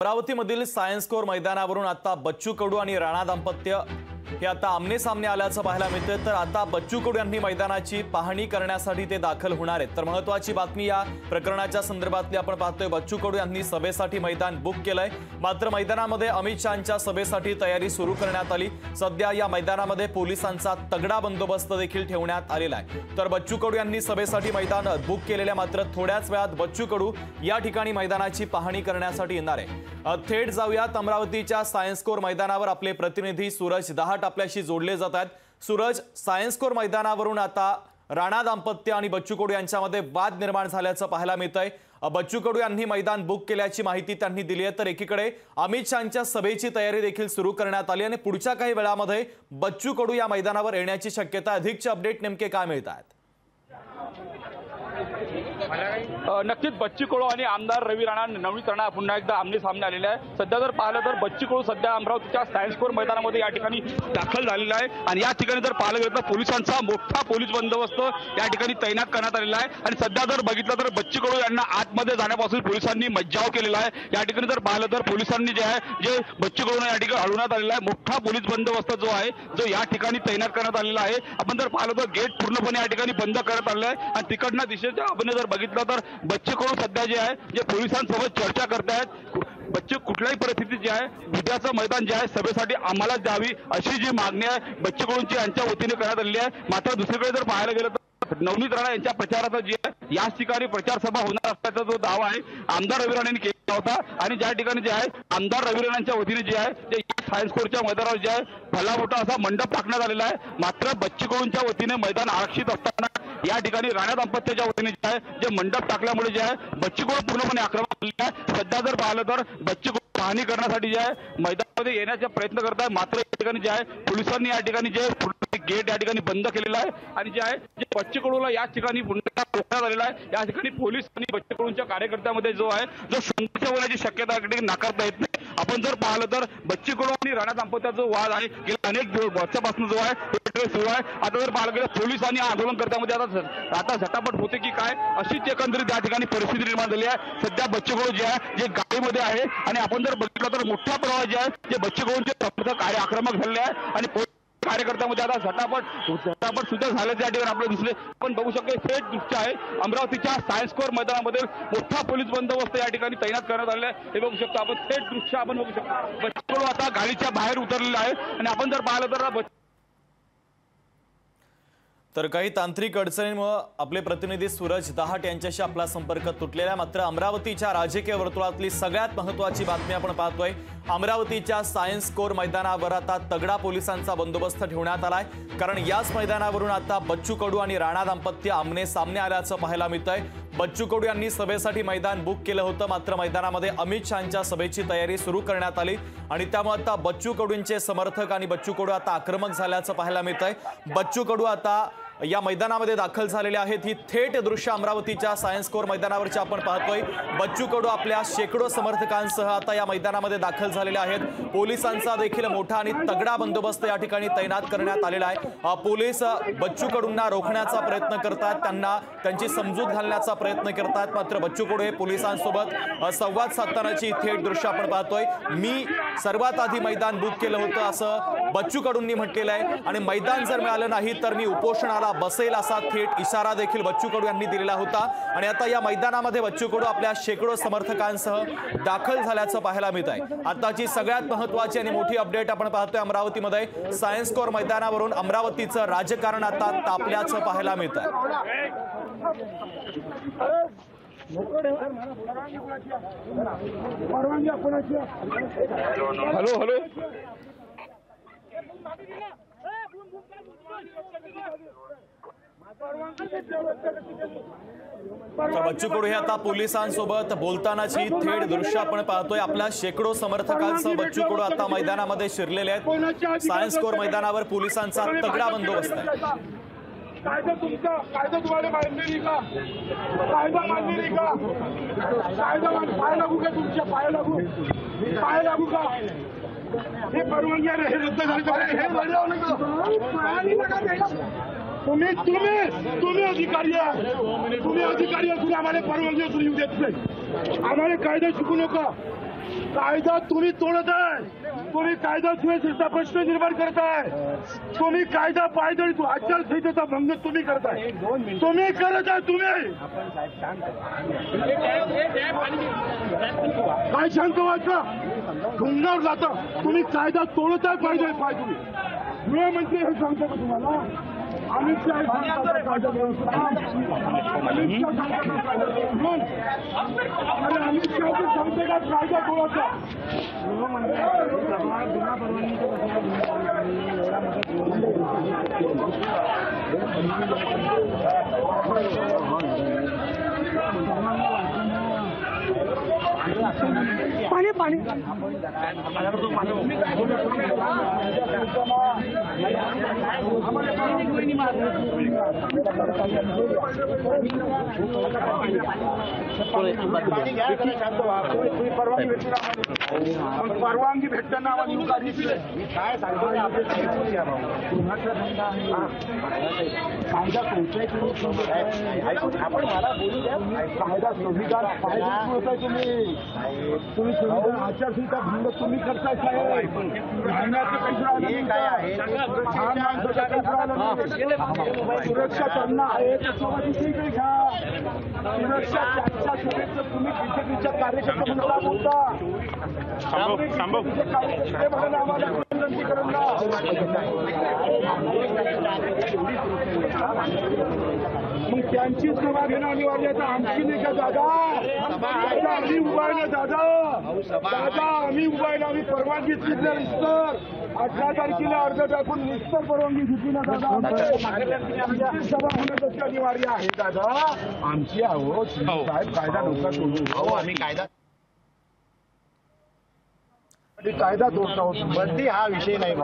अमरावतीमधील science core मैदानावरून आता बच्चू कडू आणि राणा दाम्पत्य हे आता आमने सामने आल्याचं पाहायला मिळतं। तर आता बच्चू कडू यांनी मैदानाची पाहणी करण्यासाठी ते दाखल होणार आहेत। तर महत्त्वाची बातमी या प्रकरणाच्या संदर्भातली आपण पाहतोय। बच्चू कडू यांनी सभेसाठी मैदान बुक केलंय, मात्र मैदानामध्ये अमित शहांच्या सभेसाठी तयारी सुरू करण्यात आली। सध्या या मैदानामध्ये पोलिसांचा तगडा बंदोबस्त देखील ठेवण्यात आलेला आहे। तर बच्चू कडू यांनी सभेसाठी मैदान बुक केलेल्या मात्र थोड्याच वेळात बच्चू कडू या ठिकाणी मैदानाची पाहणी करण्यासाठी येणार आहे। थेट जाऊयात अमरावतीच्या सायन्स कोर मैदानावर आपले प्रतिनिधी सूरज दहाट आपल्याशी जोडले जात आहेत। सूरज, सायन्स कोर मैदानावरून आता राणा दाम्पत्य आणि बच्चू कडू यांच्यामध्ये वाद निर्माण झाल्याचं पाहायला मिळतंय। बच्चू कडू यांनी मैदान बुक केल्याची माहिती त्यांनी दिली आहे। तर एकीकडे अमित शहांच्या सभेची तयारी देखील सुरू करण्यात आली आणि पुढच्या काही वेळामध्ये बच्चू कडू या मैदानावर येण्याची शक्यता। अधिकचे अपडेट नेमके काय मिळतात? नक्कीच बच्चू कडू आणि आमदार रवी राणा नवनीत राणा पुन्हा एकदा आमने सामने आलेले आहे। सध्या जर पाहिलं तर बच्चू कडू सध्या अमरावतीच्या सायन्स कोर मैदानामध्ये या ठिकाणी दाखल झालेला आहे आणि या ठिकाणी जर पाहिलं गेलं तर पोलिसांचा मोठा पोलीस बंदोबस्त या ठिकाणी तैनात करण्यात आलेला आहे। आणि सध्या जर बघितलं तर बच्चू कडू यांना आतमध्ये जाण्यापासून पोलिसांनी मज्जाव केलेला आहे। या ठिकाणी जर पाहिलं तर पोलिसांनी जे बच्चू कडूंना या ठिकाणी हलवण्यात आलेला आहे, मोठा पोलीस बंदोबस्त जो आहे जो या ठिकाणी तैनात करण्यात आलेला आहे। आपण जर पाहिलं तर गेट पूर्णपणे या ठिकाणी बंद करण्यात आलेलं आहे आणि तिकडनं दिशेच्या आपण जर बघितलं तर बच्चू कडू सध्या जे आहे जे पोलिसांसोबत चर्चा करतायत। बच्चू कुठल्याही परिस्थितीत जे आहे उद्याचं मैदान जे आहे सभेसाठी आम्हाला द्यावी अशी जी मागणी आहे बच्चू कडूंची यांच्या वतीने करण्यात आलेली आहे। मात्र दुसरीकडे जर पाहायला गेलं तर नवनीत राणा यांच्या प्रचाराचा जे आहे याच ठिकाणी प्रचार सभा होणार असल्याचा जो दावा आहे आमदार रवी राणा यांनी केला होता आणि ज्या ठिकाणी जे आहे आमदार रवी राणांच्या वतीने जे आहे जे सायन्स कोरच्या मैदानावर जे आहे भला मोठा असा मंडप टाकण्यात आलेला आहे। मात्र बच्चू कडूंच्या वतीने मैदान आरक्षित असताना या ठिकाणी राणा दाम्पत्याच्या वतीने जे आहे जे मंडप टाकल्यामुळे जे आहे बच्चू कडू पूर्णपणे आक्रमक झाले आहे। सध्या जर पाहिलं तर बच्चू कडू पाहणी करण्यासाठी जे आहे मैदानामध्ये येण्याचा प्रयत्न करत आहे, मात्र या ठिकाणी जे आहे पोलिसांनी या ठिकाणी जे गेट या ठिकाणी बंद केलेला आहे आणि जे आहे जे बच्चू कडूला या ठिकाणी पुन्हा रोखण्यात आलेला आहे। या ठिकाणी पोलीस आणि बच्चू कडूंच्या कार्यकर्त्यामध्ये जो आहे जो संघर्ष होण्याची शक्यता नाकारता येत नाही। आपण जर पाहिलं तर बच्चू कडू आणि राणा दाम्पत्याचा जो वाद आहे गेल्या अनेक वर्षापासून जो आहे सुरू आहे। आता जर पाहिलं गेलं पोलीस आणि आंदोलनकर्त्यामध्ये आता झटापट होते की काय अशीच एकंदरीत या ठिकाणी परिस्थिती निर्माण झाली आहे। सध्या बच्चू कडू जे आहे जे गाडीमध्ये आहे आणि आपण जर बघितलं तर मोठ्या प्रमाणात जे आहे जे बच्चू कडूंचे समर्थक आक्रमक झालेले आहे आणि कार्यकर्त्यामध्ये आता झटापट सुद्धा झाल्याचे या ठिकाणी आपल्याला दिसले। आपण बघू शकतो थेट दृश्य आहे अमरावतीच्या सायन्स कोर मैदानामध्ये मोठा पोलीस बंदोबस्त या ठिकाणी तैनात करण्यात आलेला आहे। हे बघू शकतो आपण थेट दृश्य आपण बघू शकतो बच्चू कडू आता गाडीच्या बाहेर उतरलेला आहे आणि आपण जर पाहिलं तर काही तांत्रिक अडचणींमुळे आपले प्रतिनिधी सूरज दहाट यांच्याशी आपला संपर्क तुटलेला आहे। मात्र अमरावतीच्या राजकीय वर्तुळातली सगळ्यात महत्त्वाची बातमी आपण पाहतोय। अमरावतीच्या सायन्स कोर मैदानावर आता तगडा पोलिसांचा बंदोबस्त ठेवण्यात आलाय, कारण याच मैदानावरून आता बच्चू कडू आणि राणा दाम्पत्य आमने सामने आल्याचं पाहायला मिळतंय। बच्चू कडू यांनी सभेसाठी मैदान बुक केलं होतं, मात्र मैदानामध्ये अमित शहांच्या सभेची तयारी सुरू करण्यात आली आणि त्यामुळे आता बच्चू कडूंचे समर्थक आणि बच्चू कडू आता आक्रमक झाल्याचं पाहायला मिळतंय। बच्चू कडू आता या मैदानामध्ये दाखल झालेले आहेत। ही थेट दृश्य अमरावतीच्या सायन्स कोर मैदानावरची आपण पाहतोय। बच्चू कडू आपल्या शेकडो समर्थकांसह आता या मैदानामध्ये दाखल झालेले आहेत। पोलिसांचा देखील मोठा आणि तगडा बंदोबस्त या ठिकाणी तैनात करण्यात आलेला आहे। पोलीस बच्चू कडूंना रोखण्याचा प्रयत्न करतात, त्यांना त्यांची समजूत घालण्याचा प्रयत्न करतात, मात्र बच्चू कडू हे पोलिसांसोबत संवाद साधतानाची थेट दृश्य आपण पाहतोय। मी सर्वात आधी मैदान बुक केलं होतं असं बच्चू कडूंनी म्हटलेलं आहे आणि मैदान जर मिळालं नाही तर मी उपोषणाला बसेल असा थेट इशारा देखील बच्चू कडू यांनी दिलेला होता। आणि आता या मैदानामध्ये बच्चू कडू आपल्या शेकडो समर्थकांसह दाखल झाल्याचं पाहायला मिळत आहे। आताची सगळ्यात महत्त्वाची आणि मोठी अपडेट आपण पाहतोय अमरावतीमध्ये सायन्स कोर मैदानावरून अमरावतीचं राजकारण आता तापल्याचं पाहायला मिळत आहे। हॅलो हॅलो बच्चू कडू हे आता पोलिसांसोबत बोलतानाची थेट दृश्य आपण पाहतोय। आपल्या शेकडो समर्थकांसह बच्चू कडू आता मैदानामध्ये शिरलेले आहेत। सायन्स कोर मैदानावर पोलिसांचा तगडा बंदोबस्त आहे। कायदा तुमचा कायदा तुम्हाला मान्य नाही का? कायदा मान्य नाही का? कायदा पाय लागू का? तुमच्या पाय लागू का? हे परवानगी हे रद्द झाली हे बदलाव नका। तुम्ही अधिकारी आहे, तुम्ही आम्हाला परवानगी येऊ देत नाही, आम्हाला कायदा शिकू नका। कायदा तुम्ही तोडत आहे, तुम्ही कायदा सुव्यवस्थेचा प्रश्न निर्माण करताय, तुम्ही कायदा पायदळी आचारसंहितेचा भंग तुम्ही करताय, तुम्ही करत आहे तुम्ही काय शांत वाटतं ढुंगावर जाता तुम्ही कायदा तोडत आहे पायदळी पाय तुम्ही गृहमंत्री हे सांगतो का तुम्हाला अमित शाह सांगतात कायदा अमित शाह सांगतात अरे अमित शाह सांगते का कायदा तोडायचा पाणी पाणी परवानगी भेटताना काय सांगतो कायदा आपण मला बोलू द्या कायदा संविधान तुम्ही तुम्ही संविधान आचारसंहिता भंग तुम्ही करताय साहेब सुरक्षा त्यांना आहे सुरक्षा त्यांच्या सुरक्षेचं तुम्ही बीजेपीच्या कार्यकर्ते म्हणून बोलता आम्हाला मग त्यांची सभा घेणं अनिवार्य आहे आमची नाही का दादा आम्ही उभा ना दादा आम्ही उभा आहे ना आम्ही परवानगी घेतली निस्तर 18 तारखेला अर्ज टाकून निस्तर परवानगी घेतली ना दादा सभा होणं अनिवार्य आहे दादा आमची आहो साहेब कायदा नव्हता सोडू आम्ही कायदा तोडता होतो बदली हा विषय नाही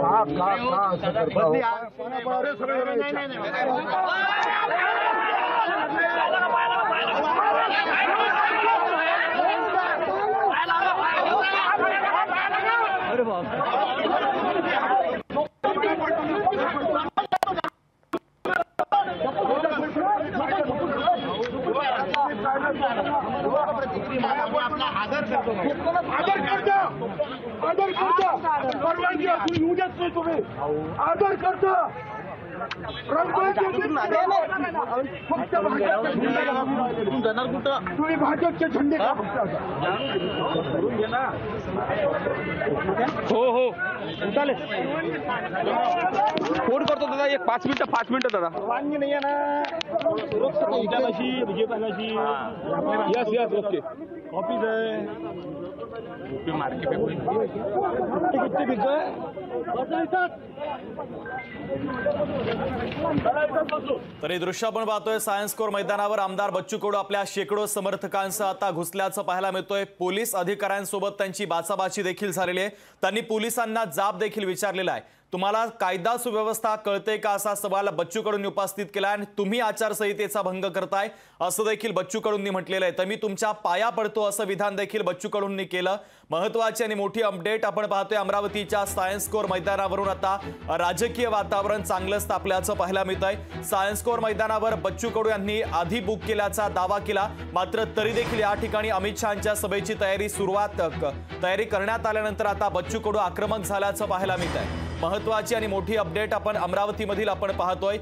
अरे आदर करता परवानगी असून येऊ देत नाही तुम्ही आदर करता फक्त तुम्ही भाजपचे झेंडे का हो चालेल फोन करतो दादा एक 5 मिनिटं दादा परवानगी नाही आहे ना यस ओके ऑफिस आहे तर हे दृश्य आपण पाहतोय सायन्स कोर मैदानावर आमदार बच्चू कडू आपल्या शेकडो समर्थकांसह आता घुसल्याचं पाहायला मिळतोय। पोलीस अधिकाऱ्यांसोबत त्यांची बाचाबाची देखील झालेली आहे। त्यांनी पोलिसांना जाब देखील विचारलेला आहे। तुम्हाला कायदा सुव्यवस्था कळते का असा सवाल बच्चू कडूंनी उपस्थित केला आणि तुम्ही आचारसंहितेचा भंग करताय असं देखील बच्चू कडूंनी म्हटलेलं आहे। तर मी तुमच्या पाया पडतो असं विधान देखील बच्चू कडूंनी केलं। महत्त्वाची आणि मोठी अपडेट आपण पाहतोय अमरावतीच्या सायन्स कोर मैदानावरून आता राजकीय वातावरण चांगलंच तापल्याचं पाहायला मिळतंय। सायन्स कोर मैदानावर बच्चू कडू यांनी आधी बुक केल्याचा दावा केला, मात्र तरी देखील या ठिकाणी अमित शहांच्या सभेची तयारी करण्यात आल्यानंतर आता बच्चू कडू आक्रमक झाल्याचं पाहायला मिळतंय। महत्त्वाची आणि मोठी अपडेट आपण अमरावतीमधील आपण पाहतोय।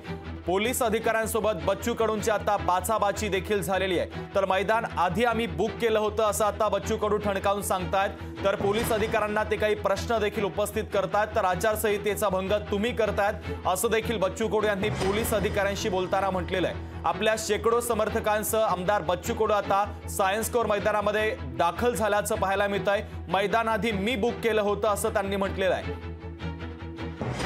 पोलीस अधिकाऱ्यांसोबत बच्चू कडूंची आता बाचाबाची देखील झालेली आहे। तर मैदान आधी आम्ही बुक केलं होतं असं आता बच्चू कडू ठणकावून सांगतायत। तर पोलीस अधिकाऱ्यांना ते काही प्रश्न देखील उपस्थित करतायत। तर आचारसंहितेचा भंग तुम्ही करतायत असं देखील बच्चू कडू यांनी पोलीस अधिकाऱ्यांशी बोलताना म्हटलेलं आहे। आपल्या शेकडो समर्थकांसह आमदार बच्चू कडू आता सायन्स कोर मैदानामध्ये दाखल झाल्याचं पाहायला मिळतंय। मैदान आधी मी बुक केलं होतं असं त्यांनी म्हटलेलं आहे।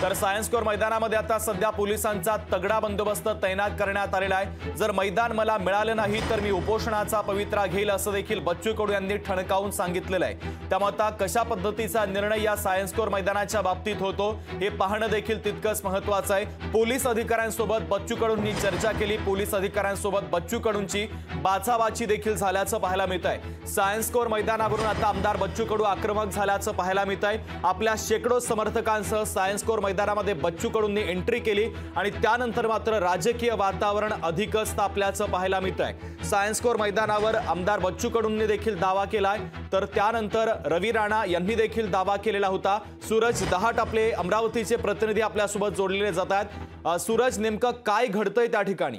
तर सायन्स कोर मैदानामध्ये आता सध्या पोलिसांचा तगडा बंदोबस्त तैनात करण्यात आलेला आहे। जर मैदान मला मिळालं नाही तर मी उपोषणाचा पवित्रा घेईल असं देखील बच्चू कडू यांनी ठणकावून सांगितलेलं आहे। त्यामुळे आता कशा पद्धतीचा निर्णय या सायन्स कोर मैदानाच्या बाबतीत होतो हे पाहणं देखील तितकंच महत्त्वाचं आहे। पोलीस अधिकाऱ्यांसोबत बच्चू कडूंनी चर्चा केली। पोलीस अधिकाऱ्यांसोबत बच्चू कडूंची बाचाबाची देखील झाल्याचं पाहायला मिळतंय। सायन्स कोर मैदानावरून आता आमदार बच्चू कडू आक्रमक झाल्याचं पाहायला मिळतंय। आपल्या शेकडो समर्थकांसह सायन्स कोर मैदानामध्ये बच्चू कडूंनी एंट्री केली आणि त्यानंतर मात्र राजकीय वातावरण अधिकच तापल्याचं पाहायला मिळतंय। सायन्स कोर मैदानावर आमदार बच्चू कडूंनी देखील दावा केलाय, तर त्यानंतर रवी राणा यांनी देखील दावा केलेला होता। सूरज दहाट आपले अमरावतीचे प्रतिनिधी आपल्यासोबत जोडलेले जात आहेत। सूरज, नेमकं काय घडतंय त्या ठिकाणी?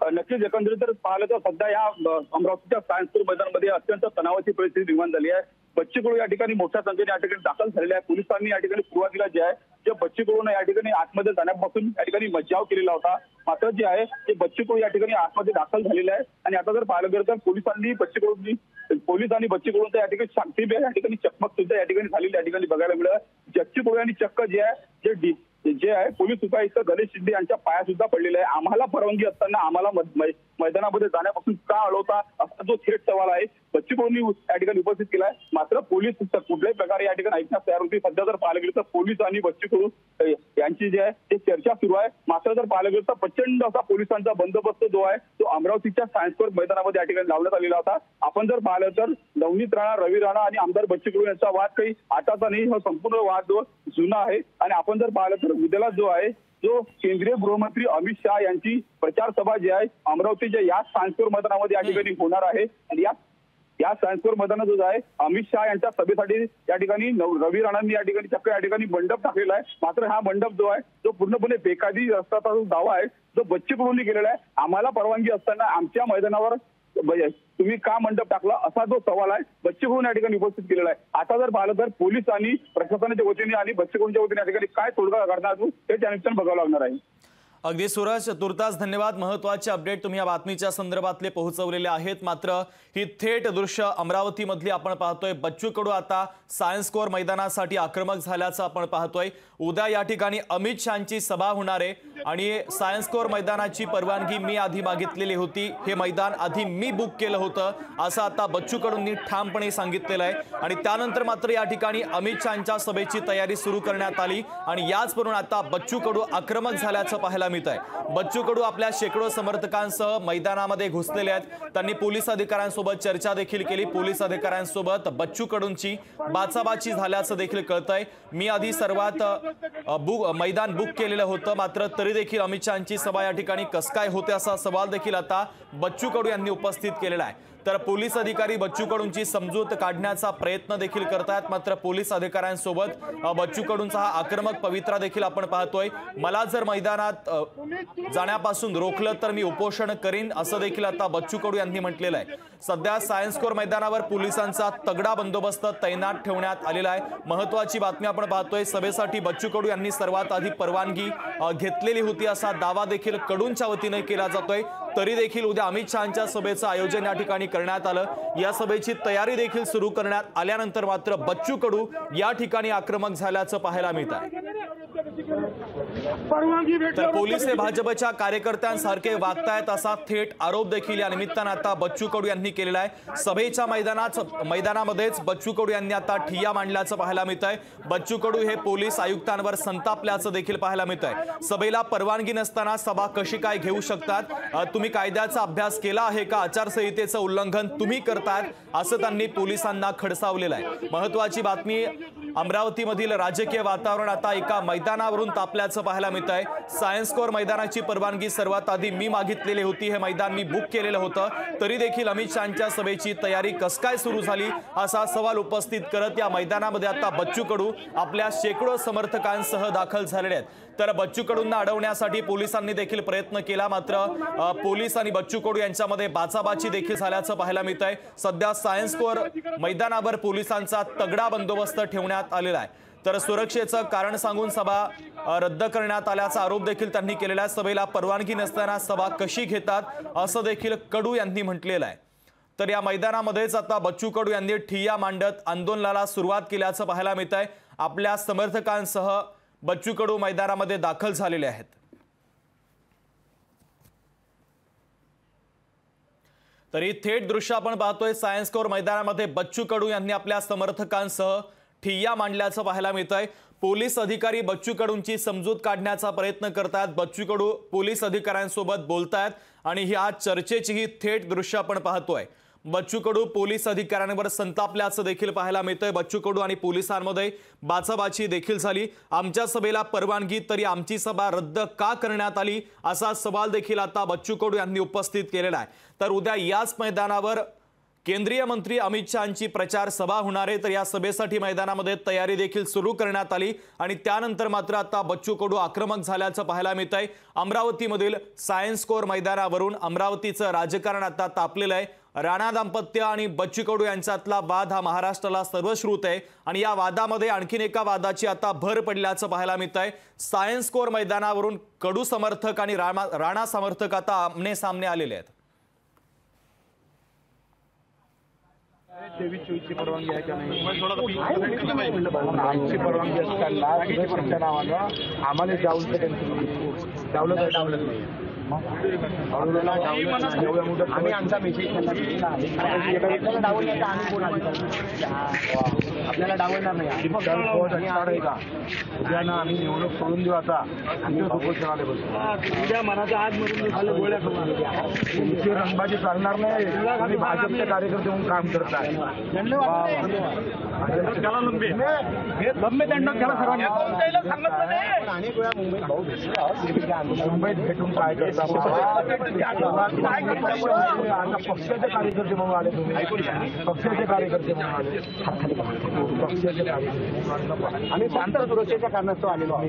नक्कीच एकंदरीत जर पाहिलं तर सध्या या अमरावतीच्या सायन्स कोर मैदानामध्ये अत्यंत तणावाची परिस्थिती निर्माण झाली आहे। बच्चू कडू या ठिकाणी मोठ्या संख्येने या ठिकाणी दाखल झालेले आहे। पोलिसांनी या ठिकाणी सुरुवातीला जे आहे जे बच्चू कडूने या ठिकाणी आतमध्ये जाण्यापासून या ठिकाणी मज्जाव केलेला होता, मात्र जे आहे ते बच्चू कडू या ठिकाणी आतमध्ये दाखल झालेले आहे। आणि आता जर पाहिलं गेलं तर पोलीस आणि बच्चू कडून या ठिकाणी शांतिबेर या ठिकाणी चकमक सुद्धा या ठिकाणी झालेली या ठिकाणी बघायला मिळालं। बच्चू कडू यांनी चक्क जे आहे जे आहे पोलीस उपायुक्त गणेश शिंदे यांच्या पाया सुद्धा पडलेला आहे। आम्हाला परवानगी असताना आम्हाला मैदानामध्ये जाण्यापासून का अडवता, असा जो थेट सवाल आहे बच्चू कडूंनी या ठिकाणी उपस्थित केलाय। मात्र पोलीस कुठल्याही प्रकारे या ठिकाणी ऐकण्यास तयार होती। सध्या जर पाहिलं गेलं तर पोलीस आणि बच्चू कडू यांची जे आहे ते चर्चा सुरू आहे। मात्र जर पाहिलं गेलं तर प्रचंड असा पोलिसांचा बंदोबस्त जो आहे तो अमरावतीच्या सायन्स कोर मैदानामध्ये या ठिकाणी लावण्यात आलेला होता। आपण जर पाहिलं तर नवनीत राणा, रवी राणा आणि आमदार बच्चू कडू यांचा वाद काही आताचा नाही, हा संपूर्ण वाद जो जुना आहे। आणि आपण जर पाहिलं तर उद्याला जो आहे जो केंद्रीय गृहमंत्री अमित शाह यांची प्रचार सभा जी आहे अमरावतीच्या या सायन्स कोर मैदानामध्ये या ठिकाणी होणार आहे। आणि या सायन्स कोर मैदानात जो आहे अमित शाह यांच्या सभेसाठी या ठिकाणी रवी राणांनी या ठिकाणी चक्क या ठिकाणी मंडप टाकलेला आहे। मात्र हा मंडप जो आहे तो पूर्णपणे बेकायदेशीर असल्याचा जो दावा आहे जो बच्चू कडूंनी केलेला आहे। आम्हाला परवानगी असताना आमच्या मैदानावर तुम्ही का मंडप टाकला, असा जो सवाल आहे बच्चू कडू या ठिकाणी उपस्थित केलेला आहे। आता जर पाहिलं तर पोलीस आणि प्रशासनाच्या वतीने आणि बच्चू कडूंच्या वतीने या ठिकाणी काय तोडगा काढणार हे त्या निमित्तानं बघावं लागणार आहे। अगदी सूरज, तुर्तास धन्यवाद। महत्त्वाचे अपडेट तुम्ही या बातमीच्या संदर्भातले पोहोचवलेले आहेत। मात्र ही थेट दृश्य अमरावतीमधली आपण पाहतोय। बच्चू कडू आता सायन्स कोर मैदानासाठी आक्रमक झाल्याचं आपण पाहतोय। उद्या या ठिकाणी अमित शहांची सभा होणार आहे आणि सायन्स कोर मैदानाची परवानगी मी आधी मागितलेली होती, हे मैदान आधी मी बुक केलं होतं, असं आता बच्चू कडूंनी ठामपणे सांगितलेलं आहे। आणि त्यानंतर मात्र या ठिकाणी अमित शहांच्या सभेची तयारी सुरू करण्यात आली आणि याचवरून आता बच्चू कडू आक्रमक झाल्याचं पाहायला मिळत आहे। बच्चू कडू आपल्या शेकडो समर्थकांसह मैदानामध्ये घुसलेले आहेत। त्यांनी पोलीस अधिकाऱ्यांसोबत चर्चा देखील केली। पोलीस अधिकाऱ्यांसोबत बच्चू कडूंची बाचाबाची झाल्याचं देखील कळतंय। मी आधी सर्वात मैदान बुक केलेलं होतं, मात्र तरी देखील अमित शहांची सभा या ठिकाणी कस काय होते असा सवाल देखील आता बच्चू कडू यांनी उपस्थित केलेला आहे। तर पोलीस अधिकारी बच्चू कडूंची समजूत काढण्याचा प्रयत्न देखील करतात, मात्र पोलीस अधिकाऱ्यांसोबत बच्चू कडूंचा हा आक्रमक पवित्रा देखील आपण पाहतोय। मला जर मैदानात जाण्यापासून रोखलं तर मी उपोषण करीन, असं देखील आता बच्चू कडू यांनी म्हटलेलं आहे। सध्या सायन्स कोर मैदानावर पोलिसांचा तगडा बंदोबस्त तैनात ठेवण्यात आलेला आहे। महत्त्वाची बातमी आपण पाहतोय। सभेसाठी बच्चू कडू यांनी सर्वात आधी परवानगी घेतलेली होती असा दावा देखील कडूंच्या वतीने केला जातोय। तरी देखील उद्या अमित शहांच्या सभेचं आयोजन या ठिकाणी करण्यात आलं। या सभेची तयारी देखील सुरू करण्यात आल्यानंतर मात्र बच्चू कडू या ठिकाणी आक्रमक झाल्याचं पाहायला मिळत आहे। तर पोलीस हे भाजपच्या कार्यकर्त्यांसारखे वागतायत असा थेट आरोप देखील या निमित्तानं आता बच्चू कडू यांनी केलेला आहे। सभेच्या मैदानामध्येच बच्चू कडू यांनी आता ठिय्या मांडल्याचं पाहायला मिळत आहे। बच्चू कडू हे पोलीस आयुक्तांवर संतापल्याचं देखील पाहायला मिळत आहे। सभेला परवानगी नसताना सभा कशी काय घेऊ शकतात, तुम्ही कायद्याचा अभ्यास केला आहे का, आचारसंहितेचं उल्लंघन तुम्ही करतात, असं त्यांनी पोलिसांना खडसावलेलं आहे। महत्त्वाची बातमी, अमरावतीमधील राजकीय वातावरण आता एका मैदानावरून तापल्याचं पाहायला मिळत आहे। सायन्स कोर मैदानाची परवानगी सर्वात आधी मी मागितलेली होती, हे मैदान मी बुक केलेलं होतं, तरी देखील अमित शहांच्या सभेची तयारी कस काय सुरू झाली असा सवाल उपस्थित करत या मैदानामध्ये आता बच्चू कडू आपल्या शेकडो समर्थकांसह दाखल झालेले आहेत। तर बच्चू कडूंना अडवण्यासाठी पोलिसांनी देखील प्रयत्न केला, मात्र पोलीस आणि बच्चू कडू यांच्यामध्ये बाचाबाची देखील झाल्याचं पाहायला मिळत आहे। सध्या सायन्स कोर मैदानावर पोलिसांचा तगडा बंदोबस्त ठेवण्यात आलेला आहे। तर सुरक्षेचं कारण सांगून सभा रद्द करण्यात आल्याचा आरोप देखील त्यांनी केलेला आहे। सभेला परवानगी नसताना सभा कशी घेतात असं देखील कडू यांनी म्हटलेलं आहे। तर या मैदानामध्येच आता बच्चू कडू यांनी ठिय्या मांडत आंदोलनाला सुरुवात केल्याचं पाहायला मिळत आहे। आपल्या समर्थकांसह बच्चू कडू मैदानामध्ये दाखल झालेले आहेत। तरी थेट दृश्य आपण पाहतोय। सायन्स कोर मैदानामध्ये बच्चू कडू यांनी आपल्या समर्थकांसह ठिय्या मांडल्याचं पाहायला मिळतंय। पोलीस अधिकारी बच्चू कडूंची समजूत काढण्याचा प्रयत्न करतात। बच्चू कडू पोलीस अधिकाऱ्यांसोबत बोलतायत आणि ही आज चर्चेची ही थेट दृश्य आपण पाहतोय। बच्चू कडू पोलीस अधिकाऱ्यांवर संतापल्याचं देखील पाहायला मिळतंय। बच्चू कडू आणि पोलिसांमध्ये बाचाबाची देखील झाली। आमच्या सभेला परवानगी तरी आमची सभा रद्द का करण्यात आली असा सवाल देखील आता बच्चू कडू यांनी उपस्थित केलेला आहे। तर उद्या याच मैदानावर केंद्रीय मंत्री अमित शहांची प्रचार सभा होणार आहे। तर या सभेसाठी मैदानामध्ये तयारी देखील सुरू करण्यात आली आणि त्यानंतर मात्र आता बच्चू कडू आक्रमक झाल्याचं पाहायला मिळतंय। अमरावतीमधील सायन्स कोर मैदानावरून अमरावतीचं राजकारण आता तापलेलं आहे। राणा दाम्पत्य आणि बच्चू कडू यांच्यातला वाद हा महाराष्ट्राला सर्वश्रुत आहे आणि या वादामध्ये आणखीन एका वादाची आता भर पडल्याचं पाहायला मिळतंय। सायन्स कोर मैदानावरून कडू समर्थक आणि राणा समर्थक आता आमने सामने आलेले आहेत। 23-24 ची परवानगी आहे का नाही आमची परवानगी असताना तुमच्या नावानं आम्हाला जाऊन डावलं नाही आम्ही आमचा मेसेज आपल्याला डावलणार नाही का उद्या ना आम्ही निवडणूक सोडून देऊ आता उपोषणाला बसू उद्या मनाचा आज मधून गोळ्या तुमची रंगबाजी चालणार नाही। आम्ही भाजपचे कार्यकर्ते म्हणून काम करत आहे। अनेक वेळा मुंबईत भेटून काय करता पक्षाचे कार्यकर्ते म्हणून आले तुम्ही पक्षाचे कार्यकर्ते म्हणून आले पक्षाचे कार्यकर्ते आम्ही शांत सुरक्षेच्या कारणास्तव आलेलो आहोत।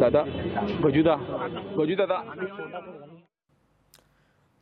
दादा गजू दादा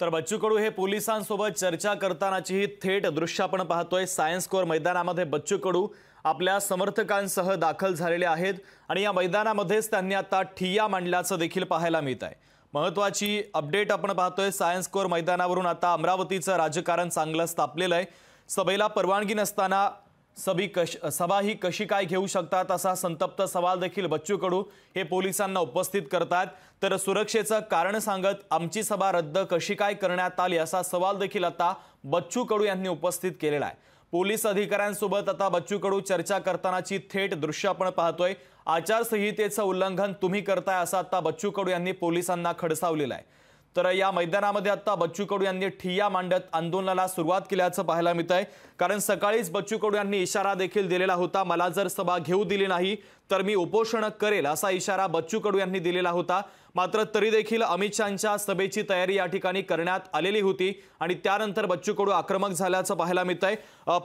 तर बच्चू कडू हे पोलिसांसोबत चर्चा करतानाची ही थेट दृश्य आपण पाहतोय। सायन्स कोर मैदानामध्ये बच्चू कडू आपल्या समर्थकांसह दाखल झालेले आहेत आणि या मैदानामध्येच त्यांनी आता ठिय्या मांडल्याचं देखील पाहायला मिळत आहे। महत्त्वाची अपडेट आपण पाहतोय। सायन्स कोर मैदानावरून आता अमरावतीचं राजकारण चांगलंच तापलेलं आहे। सभेला परवानगी नसताना सभा ही कशी काय घेऊ शकतात असा संतप्त सवाल देखील बच्चू कडू हे पोलिसांना उपस्थित करतात। तर सुरक्षेचं कारण सांगत आमची सभा रद्द कशी काय करण्यात आली असा सवाल देखील आता बच्चू कडू यांनी उपस्थित केलेला आहे। पोलीस अधिकाऱ्यांसोबत आता बच्चू कडू चर्चा करतानाची थेट दृश्य आपण पाहतोय। आचारसंहितेचं उल्लंघन तुम्ही करताय असं आता बच्चू कडू यांनी पोलिसांना खडसावलेलं आहे। तर या मैदानामध्ये आता बच्चू कडू यांनी ठिय्या मांडत आंदोलनाला सुरुवात केल्याचं पाहायला मिळतंय। कारण सकाळीच बच्चू कडू यांनी इशारा देखील दिलेला होता, मला जर सभा घेऊ दिली नाही तर मी उपोषण करेल असा इशारा बच्चू कडू यांनी दिलेला होता। मात्र तरी देखील अमित शहांच्या सभेची तयारी या ठिकाणी करण्यात आलेली होती आणि त्यानंतर बच्चू कडू आक्रमक झाल्याचं पाहायला मिळतंय।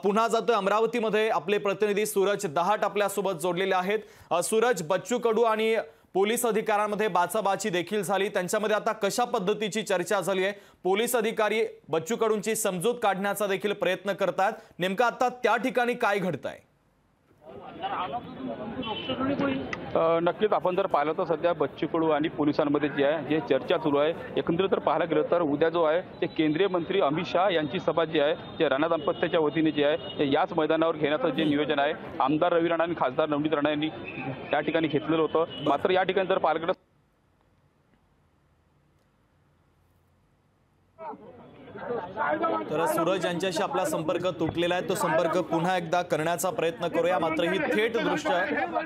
पुन्हा जातोय अमरावतीमध्ये आपले प्रतिनिधी सूरज दहाट आपल्यासोबत जोडलेले आहेत। सूरज, बच्चू कडू आणि पोलीस अधिकाऱ्यांमध्ये बाचाबाची देखील झाली, त्यांच्यामध्ये आता कशा पद्धतीची चर्चा झाली आहे? पोलीस अधिकारी बच्चू कडूंची समजूत काढण्याचा देखील प्रयत्न करतात, नेमका आता त्या ठिकाणी काय घडतंय? नक्कीच आपण जर पाहिलं तर सध्या बच्चू कडू आणि पोलिसांमध्ये जे चर्चा सुरू आहे, एकंदरीत जर पाहायला गेलं तर उद्या जो आहे ते केंद्रीय मंत्री अमित शहा यांची सभा जी आहे ते राणा दाम्पत्याच्या वतीने जे आहे ते याच मैदानावर घेण्याचं जे नियोजन आहे आमदार रवी राणा आणि खासदार नवनीत राणा यांनी त्या ठिकाणी घेतलेलं होतं। मात्र या ठिकाणी जर पाहायला गेलं तर सूरज यांच्याशी आपला संपर्क तुटलेला आहे, तो संपर्क पुन्हा एकदा करण्याचा प्रयत्न करूया। मात्र ही थेट दृश्य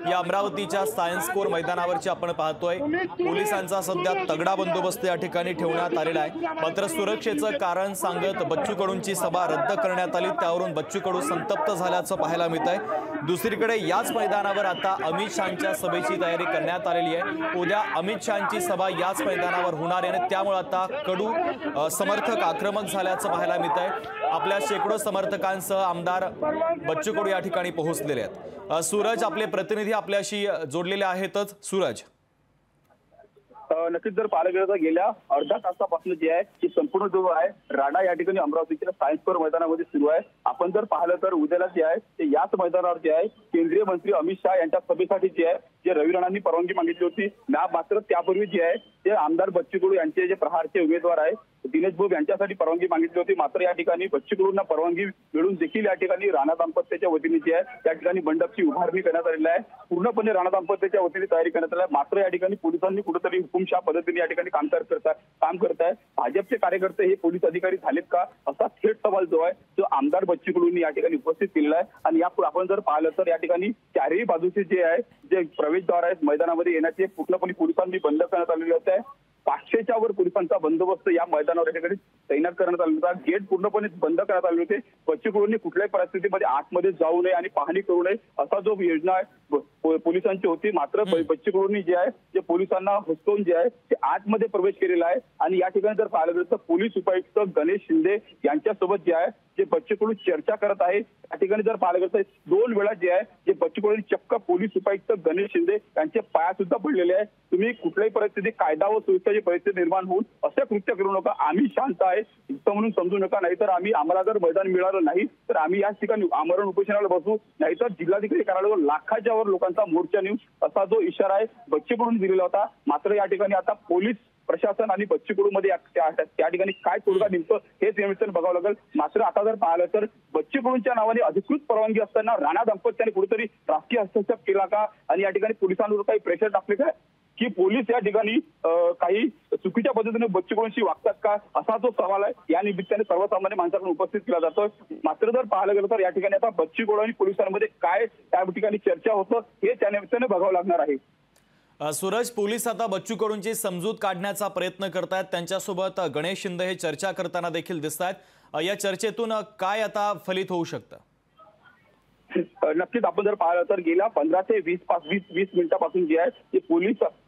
या अमरावतीच्या सायन्स कोर मैदानावरची आपण पाहतोय। पोलिसांचा सध्या तगडा बंदोबस्त या ठिकाणी ठेवण्यात आलेला आहे। मात्र सुरक्षेचं कारण सांगत बच्चू कडूंची सभा रद्द करण्यात आली, त्यावरून बच्चू कडू संतप्त झाल्याचं पाहायला मिळत आहे। दुसरीकडे याच मैदानावर आता अमित शहांच्या सभेची तयारी करण्यात आलेली आहे। उद्या अमित शहांची सभा याच मैदानावर होणार आहे आणि त्यामुळे आता कडू समर्थक आक्रमक झाल्याचं पाहायला मिळत आहे। आपल्या शेकडो समर्थकांसह आमदार बच्चू कडू या ठिकाणी पोहोचलेले आहेत। सूरज, आपले प्रतिनिधी आपल्याशी जोडलेले आहेतच। सूरज, नक्कीच जर पाहायला गेलं तर गेल्या अर्धा तासापासून जे आहे की संपूर्ण जो आहे राणा या ठिकाणी अमरावतीच्या सायन्स कोर मैदानामध्ये सुरू आहे। आपण जर पाहिलं तर उद्याला जे आहे ते याच मैदानावर जे आहे केंद्रीय मंत्री अमित शहा यांच्या सभेसाठी जे आहे जे रवी राणांनी परवानगी मागितली होती, मात्र त्यापूर्वी जे आहे ते आमदार बच्चू कडू यांचे जे प्रहारचे उमेदवार आहे दिनेश भोब यांच्यासाठी परवानगी मागितली होती। मात्र या ठिकाणी बच्चू कडूंना परवानगी मिळून देखील या ठिकाणी राणा दाम्पत्याच्या वतीने जे आहे त्या ठिकाणी मंडपची उभारणी करण्यात आलेली आहे। पूर्णपणे राणा दाम्पत्याच्या वतीने तयारी करण्यात आली आहे। मात्र या ठिकाणी पोलिसांनी कुठेतरी हुकुमशाह पद्धतीने या ठिकाणी काम करताय। भाजपचे कार्यकर्ते हे पोलीस अधिकारी झालेत का असा थेट सवाल जो आहे तो आमदार बच्चू कडूंनी या ठिकाणी उपस्थित केलेला आहे। आणि या आपण जर पाहिलं तर या ठिकाणी चारही बाजूचे जे आहे जे प्रवेश प्रवेशद्वार आहेत मैदानामध्ये येण्याचे पूर्णपणे पोलिसांनी बंद करण्यात आलेले होते. 500च्या वर पोलिसांचा बंदोबस्त या मैदानावर या ठिकाणी तैनात करण्यात आला होता. गेट पूर्णपणे बंद करण्यात आले होते. बच्चू कडूंनी कुठल्याही परिस्थितीमध्ये आतमध्ये जाऊ नये आणि पाहणी करू नये असा जो योजना आहे पोलिसांची होती. मात्र बच्चू कडूंनी जे आहे जे पोलिसांना हुसकावून जे आहे ते आतमध्ये प्रवेश केलेला आहे. आणि या ठिकाणी जर पाहिलं गेलं तर पोलीस उपायुक्त गणेश शिंदे यांच्यासोबत जे आहे जे बच्चू कडू चर्चा करत आहे. या ठिकाणी जर पाहिलं गेलं तर 2 वेळा जे आहे जे बच्चू कडूंनी चक्क पोलीस उपायुक्त गणेश शिंदे यांचे पाया सुद्धा पडलेले आहे. तुम्ही कुठल्याही परिस्थिती कायदा व सुव्यवस्थेची परिस्थिती निर्माण होऊन असं कृत्य करू नका. आम्ही शांत आहे म्हणून समजू नका. नाहीतर आम्हाला जर मैदान मिळालं नाही तर आम्ही याच ठिकाणी आमरण उपोषणाला बसू. नाहीतर जिल्हाधिकारी कार्यालयावर लाखाच्या वर लोकांचा मोर्चा नेऊ असा जो इशारा आहे बच्चू कडूंनी दिलेला होता. मात्र या ठिकाणी आता पोलीस प्रशासन आणि बच्चू कडू मध्ये त्या ठिकाणी काय तोडगा निघतो हेच निमित्तानं बघावं लागेल. मात्र आता जर पाहिलं तर बच्चू कडूंच्या नावाने अधिकृत परवानगी असताना राणा दाम्पत्याने कुठेतरी राजकीय हस्तक्षेप केला का आणि या ठिकाणी पोलिसांवर काही प्रेशर टाकले का की पोलीस या ठिकाणी काही चुकीच्या पद्धतीने बच्चू कडूंशी वागतात का असा जो सवाल आहे या निमित्ताने सर्वसामान्य माणसाकडून उपस्थित केला जातो. मात्र जर पाहायला गेलं तर या ठिकाणी आता बच्चू कडू आणि पोलिसांमध्ये काय त्या ठिकाणी चर्चा होतं हे त्या निमित्ताने बघावं लागणार आहे. सूरज, पोलीस आता बच्चू कडूंची समजूत काढण्याचा प्रयत्न करतायत. त्यांच्यासोबत गणेश शिंदे हे चर्चा करताना देखील दिसत आहेत. या चर्चेतून काय आता फलित होऊ शकतं? नक्कीच आपण जर पाहिलं तर गेल्या 15 ते 20 मिनिटापासून जे आहे ते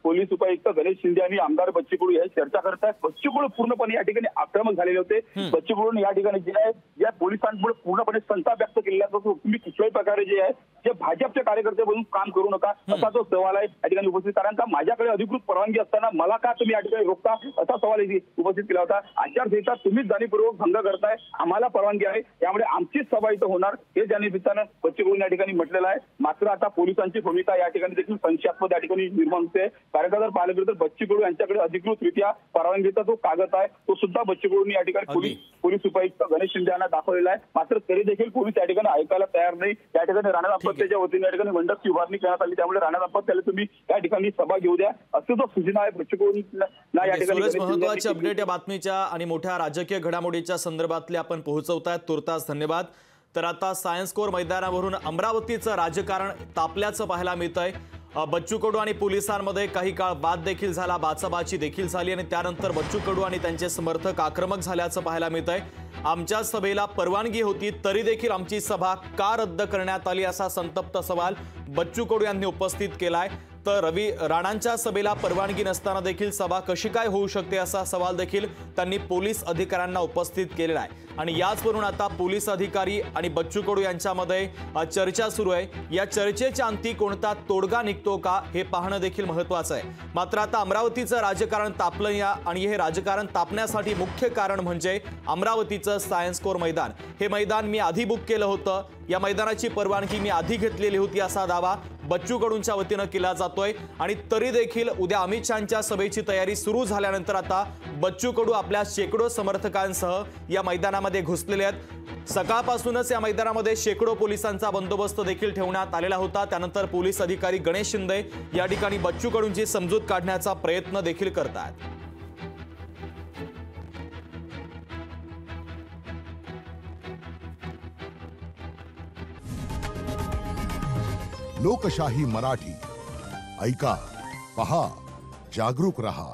पोलीस उपायुक्त गणेश शिंदे आणि आमदार बच्चू कडू या चर्चा करतात. बच्चू कडू पूर्णपणे या ठिकाणी आक्रमक झालेले होते. बच्चू कडून या ठिकाणी जे आहे या पोलिसांमुळे पूर्णपणे संताप व्यक्त केलेला असतो. तुम्ही कुठल्याही प्रकारे जे आहे जे भाजपचे कार्यकर्ते म्हणून काम करू नका असा जो सवाल आहे या ठिकाणी उपस्थित. कारण का माझ्याकडे अधिकृत परवानगी असताना मला का तुम्ही या ठिकाणी रोखता असा सवाल उपस्थित केला होता. आचारसंहिता तुम्हीच जाणीवपूर्वक भंग करताय. आम्हाला परवानगी आहे त्यामुळे आमचीच सभा इथं होणार हे ज्या निमित्तानं बच्चू कडू या ठिकाणी म्हटलेलं आहे. मात्र आता पोलिसांची भूमिका या ठिकाणी देखील संशयास्पद या ठिकाणी निर्माण होते. कारण का जर पाहिलं गेलं तर बच्चू कडू यांच्याकडे अधिकृतरित्या परवानगीचा जो कागद आहे तो सुद्धा बच्चू कडूंनी या ठिकाणी पोलीस उपायुक्त गणेश शिंदे यांना दाखवलेला आहे. मात्र तरी देखील पोलीस या ठिकाणी ऐकायला तयार नाही. या ठिकाणी राणा दाम्पत्याच्या वतीने या ठिकाणी मंडपची उभारणी करण्यात आली. त्यामुळे राणा दाम्पत्याला तुम्ही या ठिकाणी सभा घेऊ द्या असं जो सूचना आहे बच्चू कडूंना या ठिकाणी. महत्वाची अपडेट या बातमीच्या आणि मोठ्या राजकीय घडामोडीच्या संदर्भातले आपण पोहोचवतायत. तुर्तास धन्यवाद. तर आता सायन्स कोर मैदानावरून अमरावतीचं राजकारण तापल्याचं पाहायला मिळतंय. बच्चू कडू आणि पोलिसांमध्ये काही काळ वाद देखील झाला, बाचाबाची देखील झाली आणि त्यानंतर बच्चू कडू आणि त्यांचे समर्थक आक्रमक झाल्याचं पाहायला मिळतंय. आमच्या सभेला परवानगी होती तरी देखील आमची सभा का रद्द करण्यात आली असा संतप्त सवाल बच्चू कडू यांनी उपस्थित केलाय. तर रवी राणांच्या सभेला परवानगी नसताना देखील सभा कशी काय होऊ शकते असा सवाल देखील त्यांनी पोलीस अधिकाऱ्यांना उपस्थित केलेला आहे. आणि याचवरून आता पोलीस अधिकारी आणि बच्चू कडू यांच्यामध्ये चर्चा सुरू आहे. या चर्चेच्या अंती कोणता तोडगा निघतो का हे पाहणं देखील महत्त्वाचं आहे. मात्र आता अमरावतीचं राजकारण तापलं या आणि हे राजकारण तापण्यासाठी मुख्य कारण म्हणजे अमरावतीचं सायन्स कोर मैदान. हे मैदान मी आधी बुक केलं होतं. या मैदानाची परवानगी मी आधी घेतलेली होती असा दावा बच्चू कडूंच्या वतीनं केला जातोय. आणि तरी देखील उद्या अमित शहांच्या सभेची तयारी सुरू झाल्यानंतर आता बच्चू कडू आपल्या शेकडो समर्थकांसह या मैदानामध्ये घुसलेले आहेत. सकाळपासूनच या मैदानामध्ये शेकडो पोलिसांचा बंदोबस्त देखील ठेवण्यात आलेला होता. त्यानंतर पोलीस अधिकारी गणेश शिंदे या ठिकाणी बच्चू कडूंची समजूत काढण्याचा प्रयत्न देखील करतात. लोकशाही मराठी ऐका, पहा, जागरूक रहा.